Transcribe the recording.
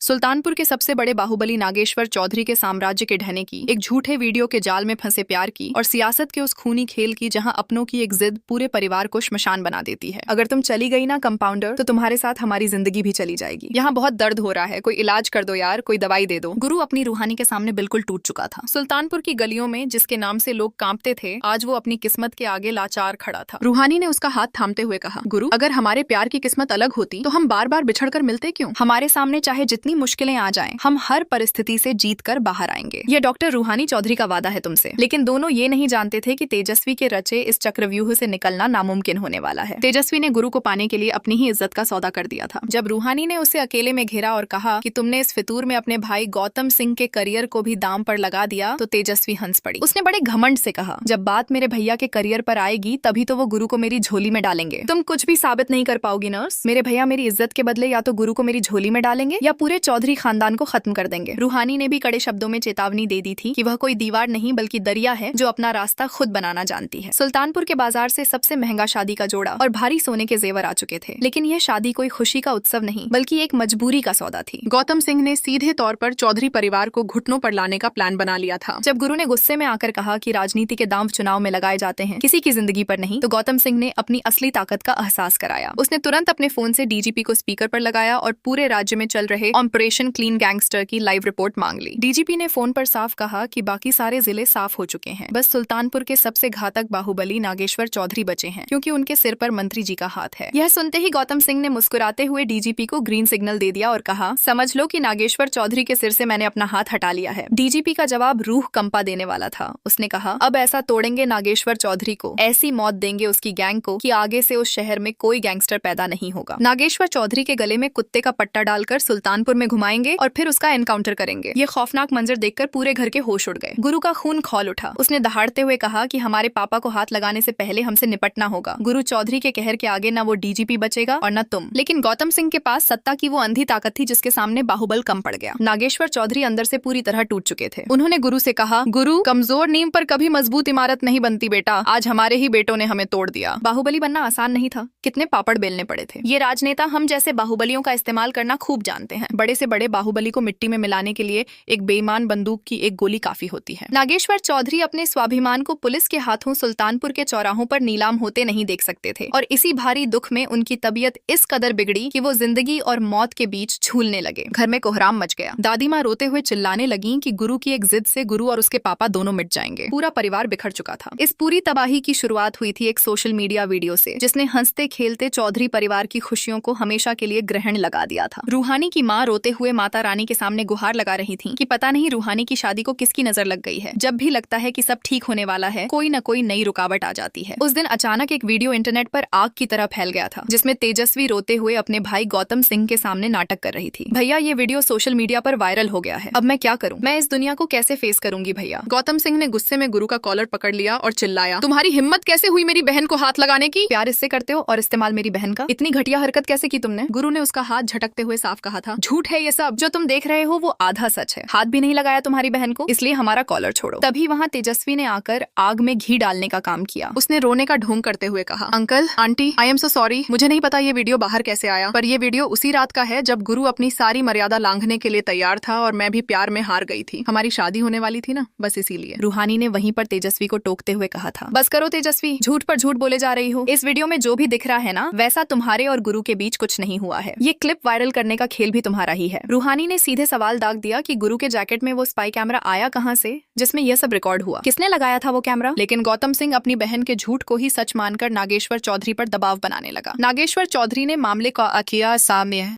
सुल्तानपुर के सबसे बड़े बाहुबली नागेश्वर चौधरी के साम्राज्य के ढहने की एक झूठे वीडियो के जाल में फंसे प्यार की और सियासत के उस खूनी खेल की जहां अपनों की एक जिद पूरे परिवार को श्मशान बना देती है। अगर तुम चली गई ना कंपाउंडर, तो तुम्हारे साथ हमारी जिंदगी भी चली जाएगी। यहाँ बहुत दर्द हो रहा है, कोई इलाज कर दो यार, कोई दवाई दे दो। गुरु अपनी रूहानी के सामने बिल्कुल टूट चुका था। सुल्तानपुर की गलियों में जिसके नाम से लोग कांपते थे, आज वो अपनी किस्मत के आगे लाचार खड़ा था। रूहानी ने उसका हाथ थामते हुए कहा, गुरु, अगर हमारे प्यार की किस्मत अलग होती तो हम बार बार बिछड़ कर मिलते क्यों? हमारे सामने चाहे जितनी मुश्किलें आ जाएं, हम हर परिस्थिति से जीत कर बाहर आएंगे। ये डॉक्टर रूहानी चौधरी का वादा है तुमसे। लेकिन दोनों ये नहीं जानते थे कि तेजस्वी के रचे इस चक्रव्यूह से निकलना नामुमकिन होने वाला है। तेजस्वी ने गुरु को पाने के लिए अपनी ही इज्जत का सौदा कर दिया था। जब रूहानी ने उसे अकेले में घेरा और कहा कि तुमने इस फितूर में अपने भाई गौतम सिंह के करियर को भी दाम पर लगा दिया, तो तेजस्वी हंस पड़ी। उसने बड़े घमंड से कहा, जब बात मेरे भैया के करियर पर आएगी तभी तो वो गुरु को मेरी झोली में डालेंगे। तुम कुछ भी साबित नहीं कर पाओगी नर्स। मेरे भैया मेरी इज्जत के बदले या तो गुरु को मेरी झोली में डालेंगे या पूरे चौधरी खानदान को खत्म कर देंगे। रूहानी ने भी कड़े शब्दों में चेतावनी दे दी थी कि वह कोई दीवार नहीं बल्कि दरिया है जो अपना रास्ता खुद बनाना जानती है। सुल्तानपुर के बाजार से सबसे महंगा शादी का जोड़ा और भारी सोने के जेवर आ चुके थे, लेकिन यह शादी कोई खुशी का उत्सव नहीं बल्कि एक मजबूरी का सौदा थी। गौतम सिंह ने सीधे तौर पर चौधरी परिवार को घुटनों पर लाने का प्लान बना लिया था। जब गुरु ने गुस्से में आकर कहा कि राजनीति के दांव चुनाव में लगाए जाते हैं, किसी की जिंदगी पर नहीं, तो गौतम सिंह ने अपनी असली ताकत का एहसास कराया। उसने तुरंत अपने फोन से डीजीपी को स्पीकर पर लगाया और पूरे राज्य में चल रहे ऑपरेशन क्लीन गैंगस्टर की लाइव रिपोर्ट मांग ली। डीजीपी ने फोन पर साफ कहा कि बाकी सारे जिले साफ हो चुके हैं, बस सुल्तानपुर के सबसे घातक बाहुबली नागेश्वर चौधरी बचे हैं, क्योंकि उनके सिर पर मंत्री जी का हाथ है। यह सुनते ही गौतम सिंह ने मुस्कुराते हुए डीजीपी को ग्रीन सिग्नल दे दिया और कहा, समझ लो कि नागेश्वर चौधरी के सिर से मैंने अपना हाथ हटा लिया है। डीजीपी का जवाब रूह कंपा देने वाला था। उसने कहा, अब ऐसा तोड़ेंगे नागेश्वर चौधरी को, ऐसी मौत देंगे उसकी गैंग को कि आगे से उस शहर में कोई गैंगस्टर पैदा नहीं होगा। नागेश्वर चौधरी के गले में कुत्ते का पट्टा डालकर सुल्तानपुर में घुमाएंगे और फिर उसका एनकाउंटर करेंगे। ये खौफनाक मंजर देखकर पूरे घर के होश उड़ गए। गुरु का खून खौल उठा। उसने दहाड़ते हुए कहा कि हमारे पापा को हाथ लगाने से पहले हमसे निपटना होगा। गुरु चौधरी के कहर के आगे न वो डीजीपी बचेगा और न तुम। लेकिन गौतम सिंह के पास सत्ता की वो अंधी ताकत थी जिसके सामने बाहुबल कम पड़ गया। नागेश्वर चौधरी अंदर से पूरी तरह टूट चुके थे। उन्होंने गुरु से कहा, गुरु, कमजोर नींव पर कभी मजबूत इमारत नहीं बनती बेटा। आज हमारे ही बेटों ने हमें तोड़ दिया। बाहुबली बनना आसान नहीं था, कितने पापड़ बेलने पड़े थे। ये राजनेता हम जैसे बाहुबलियों का इस्तेमाल करना खूब जानते हैं। बड़े से बड़े बाहुबली को मिट्टी में मिलाने के लिए एक बेईमान बंदूक की एक गोली काफी होती है। नागेश्वर चौधरी अपने स्वाभिमान को पुलिस के हाथों सुल्तानपुर के चौराहों पर नीलाम होते नहीं देख सकते थे और इसी भारी दुख में उनकी तबीयत इस कदर बिगड़ी कि वो जिंदगी और मौत के बीच झूलने लगे। घर में कोहराम मच गया। दादी माँ रोते हुए चिल्लाने लगीं कि गुरु की एक जिद से गुरु और उसके पापा दोनों मिट जाएंगे। पूरा परिवार बिखर चुका था। इस पूरी तबाही की शुरुआत हुई थी एक सोशल मीडिया वीडियो से, जिसने हंसते खेलते चौधरी परिवार की खुशियों को हमेशा के लिए ग्रहण लगा दिया था। रूहानी की माँ रोते हुए माता रानी के सामने गुहार लगा रही थी कि पता नहीं रूहानी की शादी को किसकी नजर लग गई है। जब भी लगता है कि सब ठीक होने वाला है, कोई न कोई नई रुकावट आ जाती है। उस दिन अचानक एक वीडियो इंटरनेट पर आग की तरह फैल गया था, जिसमें तेजस्वी रोते हुए अपने भाई गौतम सिंह के सामने नाटक कर रही थी। भैया, ये वीडियो सोशल मीडिया पर वायरल हो गया है, अब मैं क्या करूं? मैं इस दुनिया को कैसे फेस करूंगी भैया? गौतम सिंह ने गुस्से में गुरु का कॉलर पकड़ लिया और चिल्लाया, तुम्हारी हिम्मत कैसे हुई मेरी बहन को हाथ लगाने की? प्यार इससे करते हो और इस्तेमाल मेरी बहन का? इतनी घटिया हरकत कैसे की तुमने? गुरु ने उसका हाथ झटकते हुए साफ कहा था, झूठ है ये सब, जो तुम देख रहे हो वो आधा सच है। हाथ भी नहीं लगाया तुम्हारी बहन को, इसलिए हमारा कॉलर छोड़ो। तभी वहाँ तेजस्वी ने आकर आग में घी डालने का काम किया। उसने रोने का ढोंग करते हुए कहा, uncle, aunty, I am so sorry. मुझे नहीं पता ये वीडियो बाहर कैसे आया, पर ये वीडियो उसी रात का है जब गुरु अपनी सारी मर्यादा लांघने के लिए तैयार था और मैं भी प्यार में हार गई थी। हमारी शादी होने वाली थी ना, बस इसीलिए। रूहानी ने वहीं पर तेजस्वी को टोकते हुए कहा था, बस करो तेजस्वी, झूठ पर झूठ बोले जा रही हो। इस वीडियो में जो भी दिख रहा है ना, वैसा तुम्हारे और गुरु के बीच कुछ नहीं हुआ है। ये क्लिप वायरल करने का खेल भी तुम्हारा ही है। रूहानी ने सीधे सवाल दाग दिया कि गुरु के जैकेट में वो स्पाई कैमरा आया कहाँ से जिसमें यह सब रिकॉर्ड हुआ? किसने लगाया था वो कैमरा? लेकिन गौतम सिंह अपनी बहन के झूठ को ही सच मानकर नागेश्वर चौधरी पर दबाव बनाने लगा। नागेश्वर चौधरी ने मामले का किया साम्य